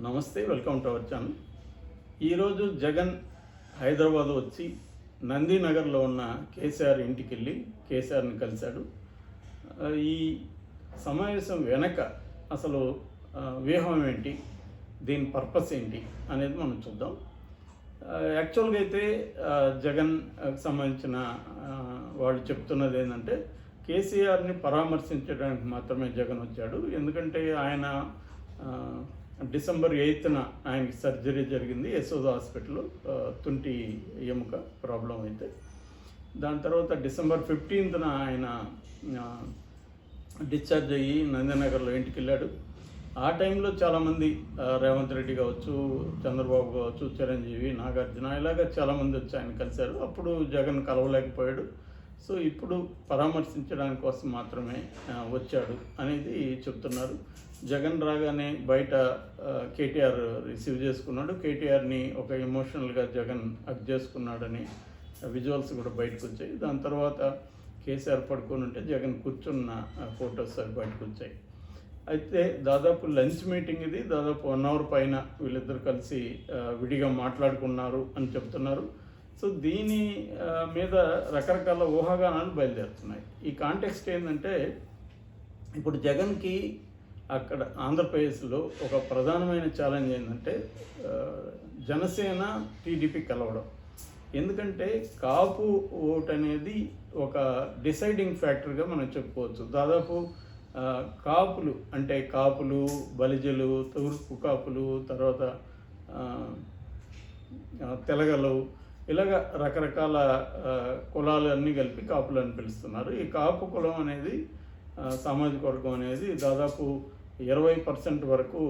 నమస్తే, welcome to our channel. ఈరోజు జగన్ హైదరాబాద్ వచ్చి నందినగర్లో ఉన్న కేసీఆర్ ఇంటికి వెళ్ళి కేసీఆర్ని కలిశాడు. ఈ సమావేశం వెనక అసలు వ్యూహం ఏంటి, దీని పర్పస్ ఏంటి అనేది మనం చూద్దాం. యాక్చువల్గా అయితే జగన్ సంబంధించిన వాళ్ళు చెప్తున్నది ఏంటంటే కేసీఆర్ని పరామర్శించడానికి మాత్రమే జగన్ వచ్చాడు. ఎందుకంటే ఆయన డిసెంబర్ 8న ఆయనకి సర్జరీ జరిగింది యశోద హాస్పిటల్లో, తుంటి ఎముక ప్రాబ్లం అయితే. దాని తర్వాత డిసెంబర్ 15న ఆయన డిశ్చార్జ్ అయ్యి నందినగర్లో ఇంటికి వెళ్ళాడు. ఆ టైంలో చాలామంది రేవంత్ రెడ్డి కావచ్చు, చంద్రబాబు కావచ్చు, చిరంజీవి, నాగార్జున ఇలాగ చాలామంది వచ్చి ఆయన కలిశారు. అప్పుడు జగన్ కలవలేకపోయాడు. సో ఇప్పుడు పరామర్శించడానికి కోసం మాత్రమే వచ్చాడు అనేది చెప్తున్నారు. జగన్ రాగానే బయట కేటీఆర్ రిసీవ్ చేసుకున్నాడు. కేటీఆర్ని ఒక ఎమోషనల్గా జగన్ హగ్ చేసుకున్నాడని విజువల్స్ కూడా బయటకు వచ్చాయి. దాని తర్వాత కేసీఆర్ పడుకొని ఉంటే జగన్ కూర్చున్న ఫొటోస్ అవి బయటకు వచ్చాయి. అయితే దాదాపు లంచ్ మీటింగ్ ఇది, దాదాపు 1 అవర్ పైన వీళ్ళిద్దరు కలిసి విడిగా మాట్లాడుకున్నారు అని చెప్తున్నారు. సో దీని మీద రకరకాల ఊహాగానాలు బయలుదేరుతున్నాయి. ఈ కాంటెక్స్ట్ ఏంటంటే ఇప్పుడు జగన్కి అక్కడ ఆంధ్రప్రదేశ్లో ఒక ప్రధానమైన ఛాలెంజ్ ఏంటంటే జనసేన టీడీపీ కలవడం. ఎందుకంటే కాపు ఓట్ అనేది ఒక డిసైడింగ్ ఫ్యాక్టర్గా మనం చెప్పుకోవచ్చు. దాదాపు కాపులు అంటే కాపులు, బలిజలు, తూర్పు కాపులు, తర్వాత తెలగలు, ఇలాగ రకరకాల కులాలు అన్నీ కలిపి కాపులు అని పిలుస్తున్నారు. ఈ కాపు కులం అనేది సామాజిక వర్గం అనేది దాదాపు 20% వరకు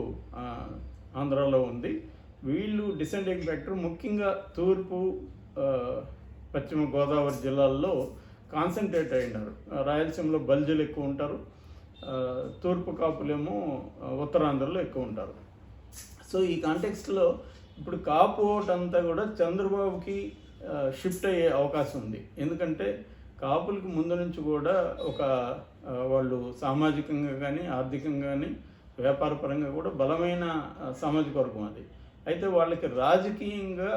ఆంధ్రాలో ఉంది. వీళ్ళు డిసైడింగ్ ఫ్యాక్టర్ ముఖ్యంగా తూర్పు, పశ్చిమ గోదావరి జిల్లాల్లో కాన్సన్ట్రేట్ అయి ఉన్నారు. రాయలసీమలో బల్జీలు ఎక్కువ ఉంటారు, తూర్పు కాపులేమో ఉత్తరాంధ్రలో ఎక్కువ ఉంటారు. సో ఈ కాంటెక్స్ట్లో ఇప్పుడు కాపు ఓట్ అంతా కూడా చంద్రబాబుకి షిఫ్ట్ అయ్యే అవకాశం ఉంది. ఎందుకంటే కాపులకి ముందు నుంచి కూడా ఒక వాళ్ళు సామాజికంగా కానీ, ఆర్థికంగా కానీ, వ్యాపారపరంగా కూడా బలమైన సామాజిక వర్గం అది. అయితే వాళ్ళకి రాజకీయంగా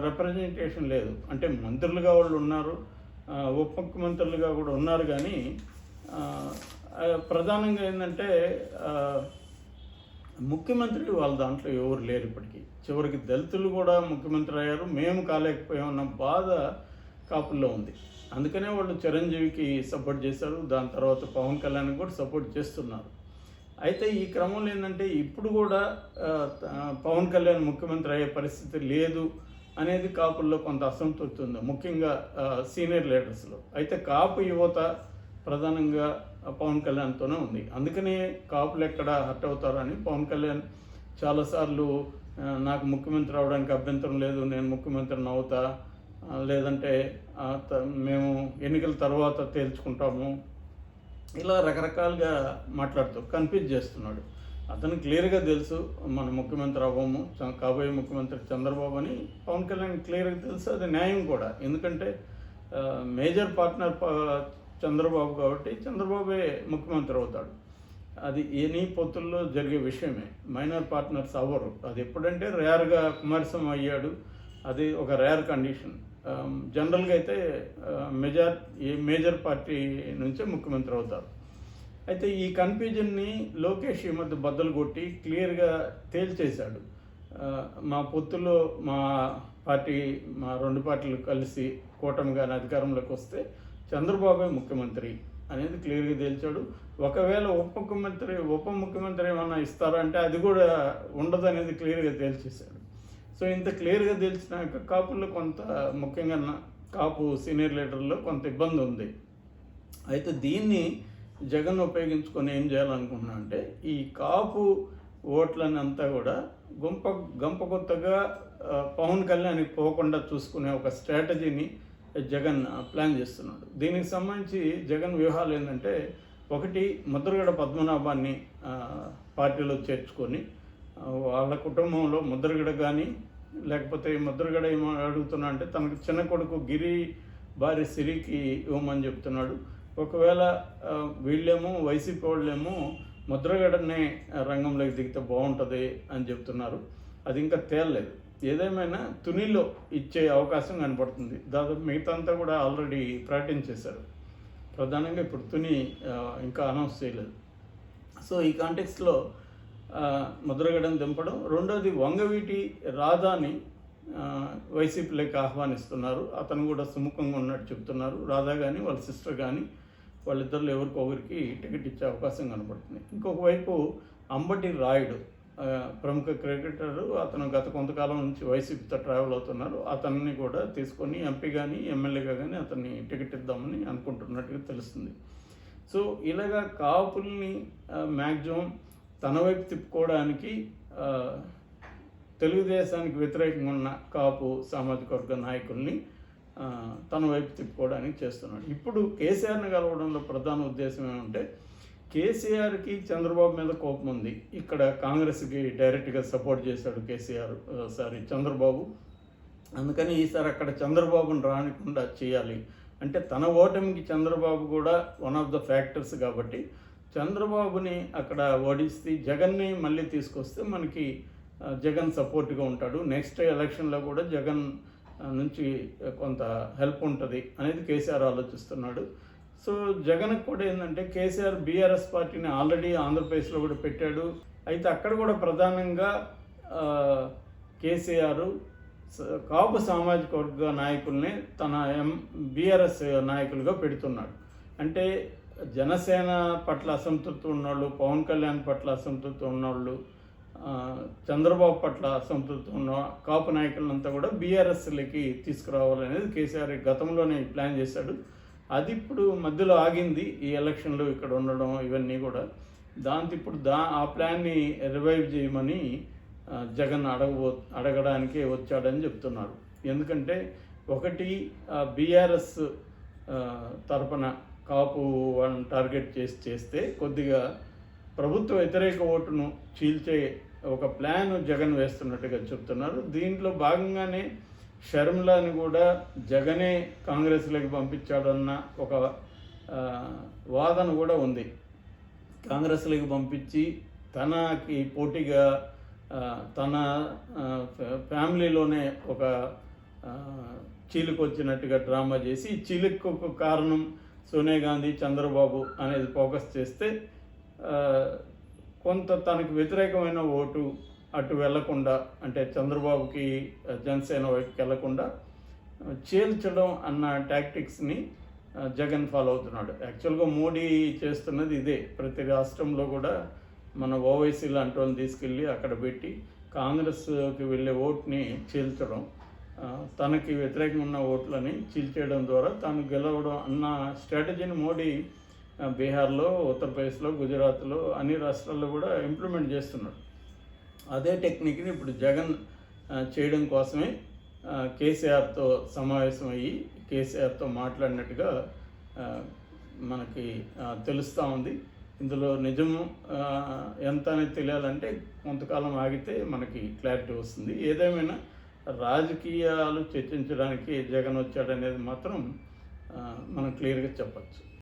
రిప్రజెంటేషన్ లేదు. అంటే మంత్రులుగా వాళ్ళు ఉన్నారు, ఉప ముఖ్యమంత్రులుగా కూడా ఉన్నారు, కానీ ప్రధానంగా ఏంటంటే ముఖ్యమంత్రి వాళ్ళ దాంట్లో ఎవరు లేరు ఇప్పటికీ. చివరికి దళితులు కూడా ముఖ్యమంత్రి అయ్యారు, మేము కాలేకపోయామన్న బాధ కాపుల్లో ఉంది. అందుకనే వాళ్ళు చిరంజీవికి సపోర్ట్ చేశారు, దాని తర్వాత పవన్ కళ్యాణ్కి కూడా సపోర్ట్ చేస్తున్నారు. అయితే ఈ క్రమంలో ఏంటంటే ఇప్పుడు కూడా పవన్ కళ్యాణ్ ముఖ్యమంత్రి అయ్యే పరిస్థితి లేదు అనేది కాపుల్లో కొంత అసంతృప్తి ఉంది, ముఖ్యంగా సీనియర్ లీడర్స్లో. అయితే కాపు యువత ప్రధానంగా పవన్ కళ్యాణ్తోనే ఉంది. అందుకనే కాపులు ఎక్కడ హర్ట్ అవుతారని పవన్ కళ్యాణ్ చాలాసార్లు నాకు ముఖ్యమంత్రి అవడానికి అభ్యంతరం లేదు, నేను ముఖ్యమంత్రిని అవుతా, లేదంటే మేము ఎన్నికల తర్వాత తేల్చుకుంటాము, ఇలా రకరకాలుగా మాట్లాడుతూ కన్ఫ్యూజ్ చేస్తున్నాడు. అతను క్లియర్గా తెలుసు మన ముఖ్యమంత్రి అవ్వము, కాబోయే ముఖ్యమంత్రి చంద్రబాబు అని పవన్ కళ్యాణ్ క్లియర్గా తెలుసు. అది న్యాయం కూడా, ఎందుకంటే మేజర్ పార్ట్నర్ చంద్రబాబు కాబట్టి చంద్రబాబే ముఖ్యమంత్రి అవుతాడు. అది ఎనీ పొత్తుల్లో జరిగే విషయమే. మైనర్ పార్ట్నర్స్ అవ్వరు. అది ఎప్పుడంటే రేర్గా కుమారస్వామి అయ్యాడు, అది ఒక రేర్ కండిషన్. జనరల్గా అయితే మేజర్ పార్టీ నుంచే ముఖ్యమంత్రి అవుతారు. అయితే ఈ కన్ఫ్యూజన్ని లోకేష్ ఈ మధ్య బద్దలు కొట్టి క్లియర్గా తేల్చేశాడు. మా పొత్తులో మా రెండు పార్టీలు కలిసి కూటమిగా అధికారంలోకి వస్తే చంద్రబాబే ముఖ్యమంత్రి అనేది క్లియర్గా తేల్చాడు. ఒకవేళ ఉప ముఖ్యమంత్రి ఏమన్నా ఇస్తారంటే అది కూడా ఉండదు అనేది క్లియర్గా తేల్చేశాడు. సో ఇంత క్లియర్గా తెలిసినాక కాపుల్లో కొంత, ముఖ్యంగా కాపు సీనియర్ లీడర్లో కొంత ఇబ్బంది ఉంది. అయితే దీన్ని జగన్ ఉపయోగించుకొని ఏం చేయాలనుకుంటున్నా అంటే ఈ కాపు ఓట్లని అంతా కూడా గంప కొత్తగా పవన్ కళ్యాణ్కి పోకుండా చూసుకునే ఒక స్ట్రాటజీని జగన్ ప్లాన్ చేస్తున్నాడు. దీనికి సంబంధించి జగన్ వ్యూహాలు ఏంటంటే, ఒకటి ముద్రగడ పద్మనాభాన్ని పార్టీలో చేర్చుకొని వాళ్ళ కుటుంబంలో ముద్రగడ కానీ, లేకపోతే ముద్రగడ ఏమో అడుగుతున్నా అంటే తనకు చిన్న కొడుకు గిరి భార్య సిరికి ఇవ్వమని చెప్తున్నాడు. ఒకవేళ వీళ్ళేమో వైసీపీ వాళ్ళేమో ముద్రగడనే రంగంలోకి దిగితే బాగుంటుంది అని చెప్తున్నారు. అది ఇంకా తేలలేదు. ఏదేమైనా తునిలో ఇచ్చే అవకాశం కనపడుతుంది. దాదాపు మిగతా అంతా కూడా ఆల్రెడీ ప్రకటించేశారు. ప్రధానంగా ఇప్పుడు తుని ఇంకా అనౌన్స్ చేయలేదు. సో ఈ కాంటెక్స్లో ముద్రగడని దింపడం. రెండోది వంగవీటి రాధాని వైసీపీలోకి ఆహ్వానిస్తున్నారు. అతను కూడా సుముఖంగా ఉన్నట్టు చెప్తున్నారు. రాధా కానీ వాళ్ళ సిస్టర్ కానీ వాళ్ళిద్దరిలో ఎవరికొకరికి టికెట్ ఇచ్చే అవకాశం కనపడుతుంది. ఇంకొక వైపు అంబటి రాయుడు ప్రముఖ క్రికెటరు, అతను గత కొంతకాలం నుంచి వైసీపీతో ట్రావెల్ అవుతున్నారు. అతన్ని కూడా తీసుకొని ఎంపీ కానీ ఎమ్మెల్యేగా కానీ అతన్ని టికెట్ ఇద్దామని అనుకుంటున్నట్టుగా తెలుస్తుంది. సో ఇలాగా కాపుల్ని మ్యాక్సిమం తన వైపు తిప్పుకోవడానికి తెలుగుదేశానికి వ్యతిరేకంగా ఉన్న కాపు సామాజిక వర్గ నాయకుల్ని తన వైపు తిప్పుకోవడానికి చేస్తున్నాడు. ఇప్పుడు కేసీఆర్ని కలవడంలో ప్రధాన ఉద్దేశం ఏమంటే, కేసీఆర్కి చంద్రబాబు మీద కోపం ఉంది. ఇక్కడ కాంగ్రెస్కి డైరెక్ట్గా సపోర్ట్ చేశాడు చంద్రబాబు. అందుకని ఈసారి అక్కడ చంద్రబాబుని రానికుండా చేయాలి అంటే, తన ఓటమికి చంద్రబాబు కూడా వన్ ఆఫ్ ద ఫ్యాక్టర్స్ కాబట్టి చంద్రబాబుని అక్కడ ఓడిస్తే జగన్ని మళ్ళీ తీసుకొస్తే మనకి జగన్ సపోర్ట్గా ఉంటాడు. నెక్స్ట్ ఎలక్షన్లో కూడా జగన్ నుంచి కొంత హెల్ప్ ఉంటుంది అనేది కేసీఆర్ ఆలోచిస్తున్నాడు. సో జగన్కి కూడా ఏంటంటే, కేసీఆర్ బీఆర్ఎస్ పార్టీని ఆల్రెడీ ఆంధ్రప్రదేశ్లో కూడా పెట్టాడు. అయితే అక్కడ కూడా ప్రధానంగా కేసీఆర్ కాపు సామాజిక వర్గ నాయకుల్ని తన బీఆర్ఎస్ నాయకులుగా పెడుతున్నాడు. అంటే జనసేన పట్ల అసంతృప్తి ఉన్నవాళ్ళు, పవన్ కళ్యాణ్ పట్ల అసంతృప్తి ఉన్నవాళ్ళు, చంద్రబాబు పట్ల అసంతృప్తి ఉన్న కాపు నాయకులంతా కూడా బీఆర్ఎస్లకి తీసుకురావాలనేది కేసీఆర్ గతంలోనే ప్లాన్ చేశాడు. అది ఇప్పుడు మధ్యలో ఆగింది. ఈ ఎలక్షన్లో ఇక్కడ ఉండడం ఇవన్నీ కూడా దాంతో ఇప్పుడు ఆ ప్లాన్ని రివైవ్ చేయమని జగన్ అడగడానికే వచ్చాడని చెప్తున్నారు. ఎందుకంటే ఒకటి బీఆర్ఎస్ తరపున కాపు వాళ్ళని టార్గెట్ చేస్తే కొద్దిగా ప్రభుత్వ వ్యతిరేక ఓటును చీల్చే ఒక ప్లాన్ జగన్ వేస్తున్నట్టుగా చెప్తున్నారు. దీంట్లో భాగంగానే షర్మిలాని కూడా జగనే కాంగ్రెస్లోకి పంపించాడన్న ఒక వాదన కూడా ఉంది. కాంగ్రెస్లోకి పంపించి తనకి పోటీగా తన ఫ్యామిలీలోనే ఒక చీలిక వచ్చినట్టుగా డ్రామా చేసి, ఈ చీలికకు కారణం సోనియా గాంధీ, చంద్రబాబు అనేది ఫోకస్ చేస్తే కొంత తనకు వ్యతిరేకమైన ఓటు అటు వెళ్లకుండా, అంటే చంద్రబాబుకి జనసేన వైపుకి వెళ్లకుండా చీల్చడం అన్న టాక్టిక్స్ని జగన్ ఫాలో అవుతున్నాడు. యాక్చువల్గా మోడీ చేస్తున్నది ఇదే. ప్రతి రాష్ట్రంలో కూడా మన ఓవైసీ లాంటి వాళ్ళని తీసుకెళ్ళి అక్కడ పెట్టి కాంగ్రెస్కి వెళ్ళే ఓట్ని చీల్చడం, తనకి వ్యతిరేకంగా ఉన్న ఓట్లని చీల్చేయడం ద్వారా తాను గెలవడం అన్న స్ట్రాటజీని మోడీ బీహార్లో, ఉత్తరప్రదేశ్లో, గుజరాత్లో అన్ని రాష్ట్రాల్లో కూడా ఇంప్లిమెంట్ చేస్తున్నాడు. అదే టెక్నిక్ని ఇప్పుడు జగన్ చేయడం కోసమే కేసీఆర్తో సమావేశం అయ్యి కేసీఆర్తో మాట్లాడినట్టుగా మనకి తెలుస్తూ ఉంది. ఇందులో నిజము ఎంత అనేది తెలియాలంటే కొంతకాలం ఆగితే మనకి క్లారిటీ వస్తుంది. ఏదేమైనా రాజకీయాలు చర్చించడానికి జగన్ వచ్చాడనేది మాత్రం మనం క్లియర్గా చెప్పచ్చు.